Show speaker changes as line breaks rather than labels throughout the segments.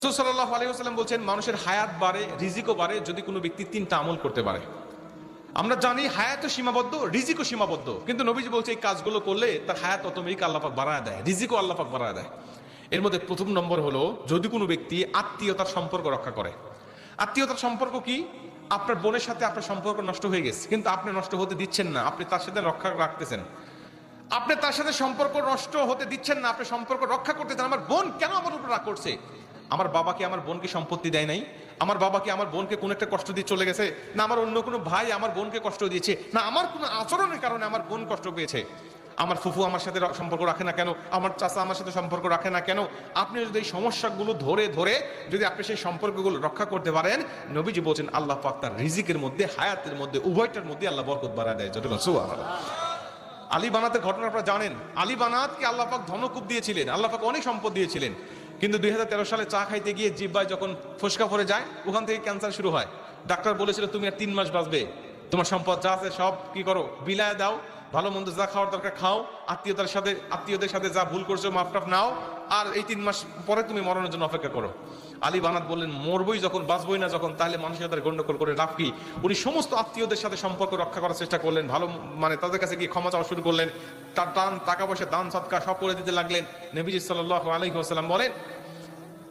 রাসূল সাল্লাল্লাহু আলাইহি ওয়াসাল্লাম বলছেন মানুষের হায়াত বাড়ে, রিজিকও বাড়ে যদি কোনো ব্যক্তি তিনটা আমল করতে পারে। আমরা জানি হায়াতও সীমাবদ্ধ, রিজিকও সীমাবদ্ধ, কিন্তু নবীজি বলছে এই কাজগুলো করলে তার হায়াত অটোমেটিক আল্লাহ পাক বাড়ায় দেয়, রিজিকও আল্লাহ পাক বাড়ায় দেয়। এর মধ্যে প্রথম নম্বর হলো যদি কোনো ব্যক্তি আত্মীয়তার সম্পর্ক রক্ষা করে। আত্মীয়তার সম্পর্ক কি? আপনার বোনের সাথে আপনার সম্পর্ক নষ্ট হয়ে গেছে, কিন্তু আপনি নষ্ট হতে দিচ্ছেন না, আপনি তার সাথে রক্ষা রাখতেছেন। আপনি তার সাথে সম্পর্ক নষ্ট হতে দিচ্ছেন না, আপনি সম্পর্ক রক্ষা করতেছেন। আমার বোন কেন আমার উপর রাগ করছে? আমার বাবাকে আমার বোনকে সম্পত্তি দেয় নাই, আমার বাবাকে আমার বোনকে কোন একটা কষ্ট দিয়ে চলে গেছে, না আমার অন্য কোনো ভাই আমার বোনকে কষ্ট দিয়েছে, না আমার কোনো আচরণের কারণে আমার বোন কষ্ট পেয়েছে। আমার ফুফু আমার সাথে সম্পর্ক রাখে না কেন, আমার চাচা আমার সাথে সম্পর্ক রাখে না কেন? আপনি যদি এই সমস্যাগুলো ধরে ধরে যদি আপনি সেই সম্পর্কগুলো রক্ষা করতে পারেন, নবীজি বলছেন আল্লাহ পাক তার রিজিকের মধ্যে, হায়াতের মধ্যে, উভয়টার মধ্যে আল্লাহ বরকত বাড়ায় দেয়। যতক্ষণ সুবহানাল্লাহ। আলী বানাতের ঘটনা আপনারা জানেন। আলী বানাতকে আল্লাহ পাক ধনকুব দিয়েছিলেন, আল্লাহ পাক অনেক সম্পদ দিয়েছিলেন, কিন্তু 2013 সালে চা খাইতে গিয়ে জিহ্বায় যখন ফোসকা পড়ে যায়, ওখান থেকে ক্যান্সার শুরু হয়। ডাক্তার বলেছিল তুমি আর 3 মাস বাঁচবে, তোমার সম্পদ যা আছে সব কি করো, বিলায় দাও, ভালো মন্দ যা খাওয়ার দরকার খাও, আত্মীয়দের সাথে যা ভুল করছো মাফটাফ নাও, আর এই 3 মাস পরে তুমি মরণের জন্য অপেক্ষা করো। আলী বানাত বললেন মরবই যখন, বাঁচবই না যখন, তাহলে মানুষের সাথে গন্ডগোল করে লাভ কি? উনি সমস্ত আত্মীয়দের সাথে সম্পর্ক রক্ষা করার চেষ্টা করলেন, ভালো মানে তাদের কাছে গিয়ে ক্ষমা চাওয়া শুরু করলেন, তার টাকা পয়সা দান সদকা সব করে দিতে লাগলেন। নবীজি সাল্লাল্লাহু আলাইহি ওয়াসাল্লাম বলেন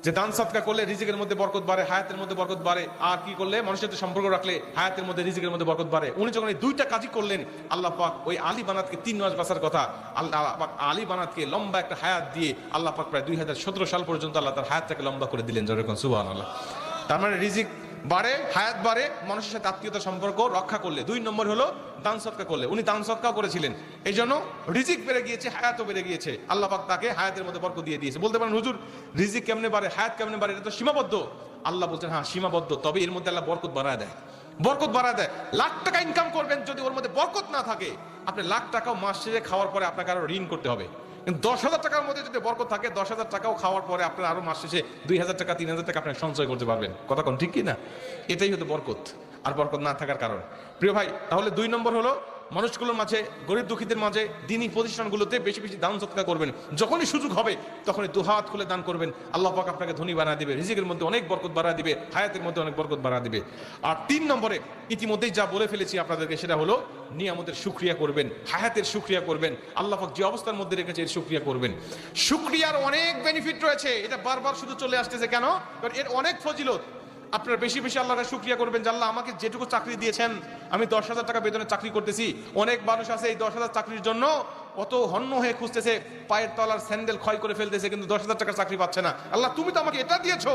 যে দান সদকা করলে রিজিকের মধ্যে বরকত বাড়ে, হায়াতের মধ্যে বরকত বাড়ে, আর কি করলে মানুষের সাথে সম্পর্ক রাখলে হায়াতের মধ্যে, রিজিকের মধ্যে বরকত বাড়ে। উনি যখন এই দুইটা কাজই করলেন, আল্লাহ পাক ওই আলী বানাতকে 3 মাস বাঁচার কথা, আল্লাহ পাক আলী বানাতকে লম্বা একটা হায়াত দিয়ে আল্লাহ পাক প্রায় 2017 সাল পর্যন্ত আল্লাহ তার হায়াতটাকে লম্বা করে দিলেন। যেরকম সুবহানাল্লাহ। তার মানে রিজিক বাড়ে, হায়াত বাড়ে মানুষের সাথে আত্মীয়তার সম্পর্ক রক্ষা করলে। 2 নম্বর হলো দান সদকা করলে। উনি দান সদকা করেছিলেন, এই জন্য রিজিক বেড়ে গিয়েছে, হায়াতও বেড়ে গিয়েছে, আল্লাহ পাক তাকে হায়াতের মধ্যে বরকত দিয়ে দিয়েছে। বলতে পারেন হুজুর রিজিক কেমনে বাড়ে, হায়াত কেমনে বাড়ে, এটা তো সীমাবদ্ধ। আল্লাহ বলছেন হ্যাঁ সীমাবদ্ধ, তবে এর মধ্যে আল্লাহ বরকত বাড়ায় দেয়, বরকত বাড়ায় দেয়। লাখ টাকা ইনকাম করবেন, যদি ওর মধ্যে বরকত না থাকে, আপনি লাখ টাকাও মাস শেষে খাওয়ার পরে আপনাকে আরো ঋণ করতে হবে। কিন্তু 10,000 টাকার মধ্যে যদি বরকত থাকে, 10,000 টাকাও খাওয়ার পরে আপনার আরো মাস শেষে 2,000 টাকা 3,000 টাকা আপনি সঞ্চয় করতে পারবেন। কথা কোন ঠিক কি না? এটাই হতো বরকত, আর বরকত না থাকার কারণ। প্রিয় ভাই, তাহলে 2 নম্বর হলো মানুষগুলোর মাঝে, গরিব দুঃখীদের মাঝে, দিনই প্রতিষ্ঠানগুলোতে বেশি বেশি দান সদকা করবেন। যখনই সুযোগ হবে তখনই দুহাত খুলে দান করবেন, আল্লাহ পাক আপনাকে ধনী বানিয়ে দিবে, রিজিকের মধ্যে অনেক বরকত বাড়ায় দিবে, হায়াতের মধ্যে অনেক বরকত বাড়ায় দিবে। আর 3 নম্বরে ইতিমধ্যেই যা বলে ফেলেছি আপনাদেরকে, সেটা হলো নিয়ামতের শুকরিয়া করবেন, হায়াতের শুকরিয়া করবেন, আল্লাহ পাক যে অবস্থার মধ্যে রেখেছে এর শুকরিয়া করবেন। শুকরিয়ার অনেক বেনিফিট রয়েছে, এটা বারবার শুধু চলে আসতেছে কেন? কারণ এর অনেক ফজিলত। আপনারা বেশি বেশি আল্লাহর শুকরিয়া করবেন যে আল্লাহ আমাকে যেটুকু চাকরি দিয়েছেন, আমি 10,000 টাকা বেতনে চাকরি করতেছি। অনেক মানুষ আছে এই 10,000 চাকরির জন্য অত হন্য হয়ে খুঁজতেছে, পায়ের তলার স্যান্ডেল ক্ষয় করে ফেলতেছে, কিন্তু 10,000 টাকার চাকরি পাচ্ছে না। আল্লাহ তুমি তো আমাকে এটা দিয়েছো,